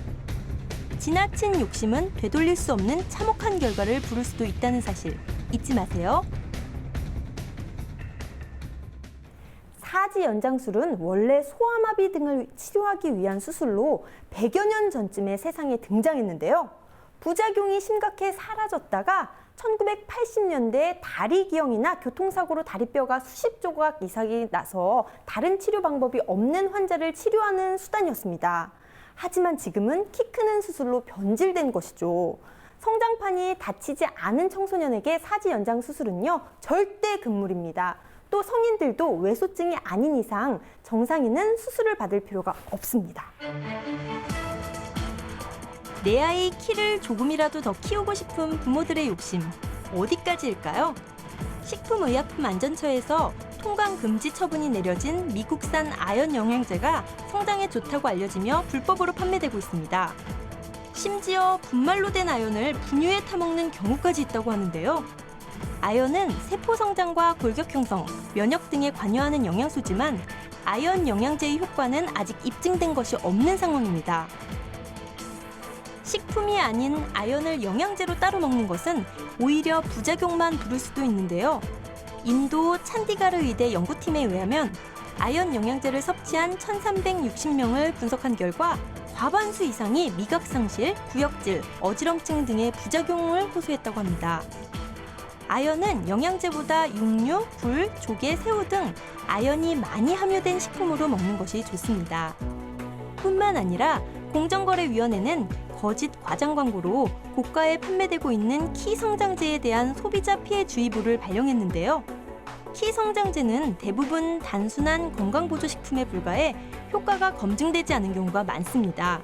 지나친 욕심은 되돌릴 수 없는 참혹한 결과를 부를 수도 있다는 사실 잊지 마세요. 사지 연장술은 원래 소아마비 등을 치료하기 위한 수술로 100여 년 전쯤에 세상에 등장했는데요. 부작용이 심각해 사라졌다가 1980년대에 다리 기형이나 교통사고로 다리뼈가 수십 조각 이상이 나서 다른 치료 방법이 없는 환자를 치료하는 수단이었습니다. 하지만 지금은 키 크는 수술로 변질된 것이죠. 성장판이 다치지 않은 청소년에게 사지 연장 수술은요, 절대 금물입니다. 또 성인들도 외소증이 아닌 이상 정상인은 수술을 받을 필요가 없습니다. 내 아이 키를 조금이라도 더 키우고 싶은 부모들의 욕심 어디까지일까요? 식품의약품안전처에서 통관 금지 처분이 내려진 미국산 아연 영양제가 성장에 좋다고 알려지며 불법으로 판매되고 있습니다. 심지어 분말로 된 아연을 분유에 타먹는 경우까지 있다고 하는데요. 아연은 세포 성장과 골격 형성, 면역 등에 관여하는 영양소지만 아연 영양제의 효과는 아직 입증된 것이 없는 상황입니다. 식품이 아닌 아연을 영양제로 따로 먹는 것은 오히려 부작용만 부를 수도 있는데요. 인도 찬디가르 의대 연구팀에 의하면 아연 영양제를 섭취한 1,360명을 분석한 결과 과반수 이상이 미각 상실, 구역질, 어지럼증 등의 부작용을 호소했다고 합니다. 아연은 영양제보다 육류, 굴, 조개, 새우 등 아연이 많이 함유된 식품으로 먹는 것이 좋습니다. 뿐만 아니라 공정거래위원회는 거짓 과장 광고로 고가에 판매되고 있는 키 성장제에 대한 소비자 피해 주의보를 발령했는데요. 키 성장제는 대부분 단순한 건강보조식품에 불과해 효과가 검증되지 않은 경우가 많습니다.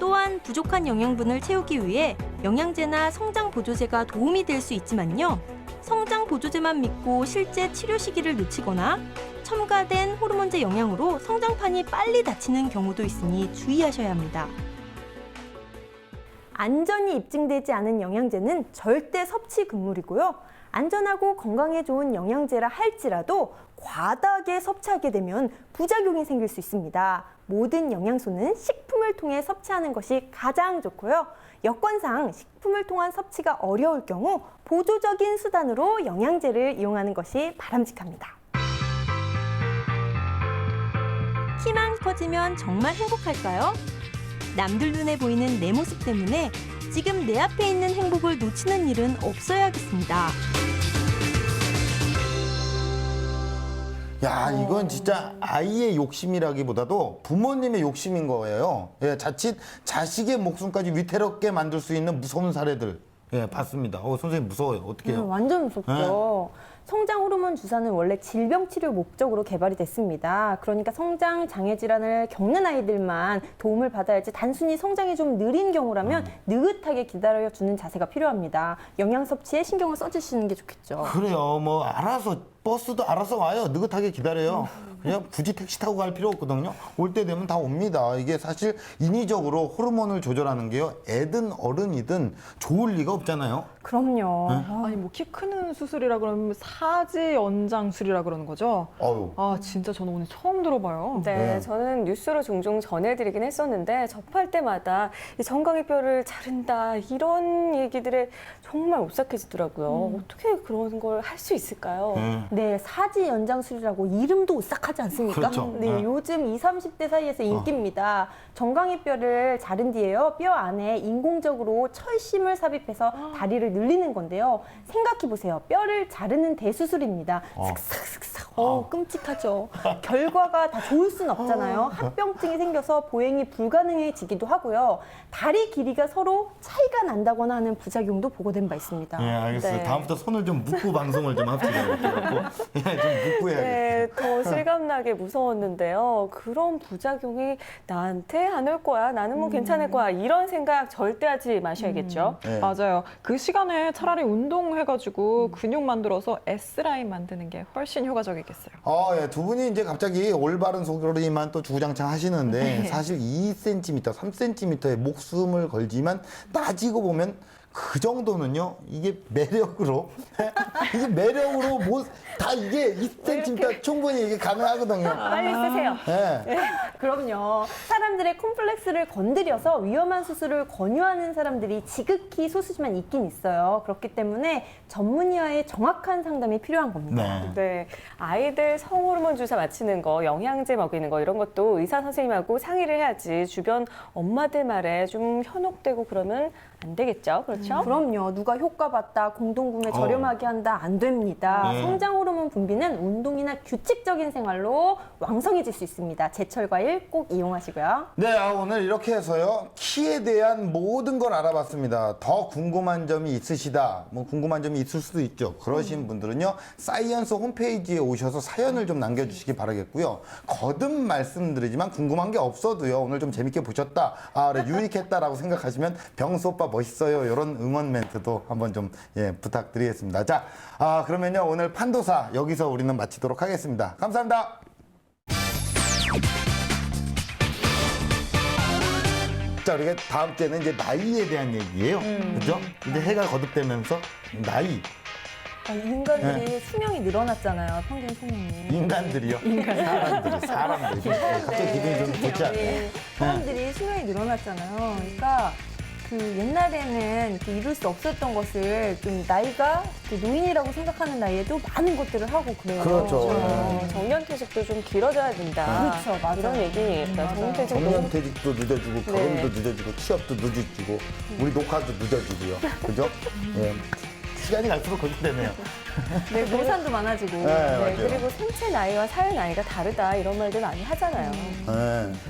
또한 부족한 영양분을 채우기 위해 영양제나 성장보조제가 도움이 될 수 있지만요. 성장보조제만 믿고 실제 치료 시기를 놓치거나 첨가된 호르몬제 영향으로 성장판이 빨리 닫히는 경우도 있으니 주의하셔야 합니다. 안전이 입증되지 않은 영양제는 절대 섭취 금물이고요. 안전하고 건강에 좋은 영양제라 할지라도 과다하게 섭취하게 되면 부작용이 생길 수 있습니다. 모든 영양소는 식품을 통해 섭취하는 것이 가장 좋고요. 여건상 식품을 통한 섭취가 어려울 경우 보조적인 수단으로 영양제를 이용하는 것이 바람직합니다. 키만 커지면 정말 행복할까요? 남들 눈에 보이는 내 모습 때문에 지금 내 앞에 있는 행복을 놓치는 일은 없어야겠습니다. 야, 이건 진짜 아이의 욕심이라기보다도 부모님의 욕심인 거예요. 예, 자칫 자식의 목숨까지 위태롭게 만들 수 있는 무서운 사례들, 예, 봤습니다. 선생님 무서워요. 어떻게 해요? 완전 무섭죠. 성장 호르몬 주사는 원래 질병 치료 목적으로 개발이 됐습니다. 그러니까 성장 장애 질환을 겪는 아이들만 도움을 받아야지 단순히 성장이 좀 느린 경우라면 느긋하게 기다려주는 자세가 필요합니다. 영양 섭취에 신경을 써주시는 게 좋겠죠. 그래요. 뭐 알아서 버스도 알아서 와요. 느긋하게 기다려요. 그냥 굳이 택시 타고 갈 필요 없거든요. 올 때 되면 다 옵니다. 이게 사실 인위적으로 호르몬을 조절하는 게요. 애든 어른이든 좋을 리가 없잖아요. 그럼요. 아니 뭐 키 크는 수술이라 그러면 사지 연장술이라 그러는 거죠? 아 진짜 저는 오늘 처음 들어봐요. 네, 저는 뉴스로 종종 전해드리긴 했었는데 접할 때마다 이 정강이 뼈를 자른다 이런 얘기들에 정말 오싹해지더라고요. 어떻게 그런 걸 할 수 있을까요? 네, 사지 연장술이라고 이름도 오싹하지 않습니까? 그렇죠. 네, 요즘 20, 30대 사이에서 인기입니다. 정강이 뼈를 자른 뒤에요. 뼈 안에 인공적으로 철심을 삽입해서 다리를 늘리는 건데요. 생각해 보세요. 뼈를 자르는 대수술입니다. 슥싹슥싹. 끔찍하죠. 결과가 다 좋을 순 없잖아요. 합병증이 생겨서 보행이 불가능해지기도 하고요. 다리 길이가 서로 차이가 난다거나 하는 부작용도 보고된 바 있습니다. 네, 알겠어요. 네. 다음부터 손을 좀 묶고 방송을 좀 합시다. 좀 묶고 해야겠다. 네, 더 실감나게 무서웠는데요. 그런 부작용이 나한테 안 올 거야. 나는 뭐 괜찮을 거야. 이런 생각 절대 하지 마셔야겠죠. 맞아요. 그 시간에 차라리 운동해가지고 근육 만들어서 S라인 만드는 게 훨씬 효과적이겠어요. 예, 두 분이 이제 갑자기 올바른 소리만 또 주구장창 하시는데 사실 2cm, 3cm의 목숨을 걸지만 따지고 보면 그 정도는요, 이게 매력으로, 이게 매력으로 뭐, 다 이게 2cm 충분히 이게 가능하거든요. 빨리 쓰세요. 네. 그럼요. 사람들의 콤플렉스를 건드려서 위험한 수술을 권유하는 사람들이 지극히 소수지만 있긴 있어요. 그렇기 때문에 전문의와의 정확한 상담이 필요한 겁니다. 네, 아이들 성호르몬 주사 맞히는 거, 영양제 먹이는 거 이런 것도 의사 선생님하고 상의를 해야지 주변 엄마들 말에 좀 현혹되고 그러면 안 되겠죠? 그렇죠? 그럼요. 누가 효과 봤다, 공동구매 저렴하게 한다, 안 됩니다. 성장 호르몬 분비는 운동이나 규칙적인 생활로 왕성해질 수 있습니다. 제철 과일 꼭 이용하시고요. 네, 오늘 이렇게 해서요. 키 키에 대한 모든 걸 알아봤습니다. 더 궁금한 점이 있으시다. 뭐 궁금한 점이 있을 수도 있죠. 그러신 분들은요. 사이언스 홈페이지에 오셔서 사연을 좀 남겨주시기 바라겠고요. 거듭 말씀드리지만 궁금한 게 없어도요. 오늘 좀 재밌게 보셨다. 아, 그래, 유익했다라고 생각하시면 병수 오빠 멋있어요. 이런 응원 멘트도 한번 좀 부탁드리겠습니다. 자, 그러면요. 오늘 판도사 여기서 우리는 마치도록 하겠습니다. 감사합니다. 자, 우리가 다음 주에는 이제 나이에 대한 얘기예요. 그죠? 이제 해가 거듭되면서 나이. 인간들이 수명이 늘어났잖아요. 평균 수명이. 인간들이요? 사람들이. 갑자기 기분이 좀 좋지 않아요? 사람들이 수명이 늘어났잖아요. 그러니까 그 옛날에는 이렇게 이룰 수 없었던 것을 좀 나이가 노인이라고 생각하는 나이에도 많은 것들을 하고 그래요. 그렇죠. 정년퇴직도 좀 길어져야 된다. 그렇죠, 맞아요. 이런 얘기니까 정년퇴직도 늦어지고 결혼도 늦어지고 취업도 늦어지고 우리 녹화도 늦어지고요. 그죠? 시간이 갈수록 그렇게 되네요. 네, 노산도 많아지고. 맞아요. 그리고 생체 나이와 사회 나이가 다르다 이런 말들 많이 하잖아요.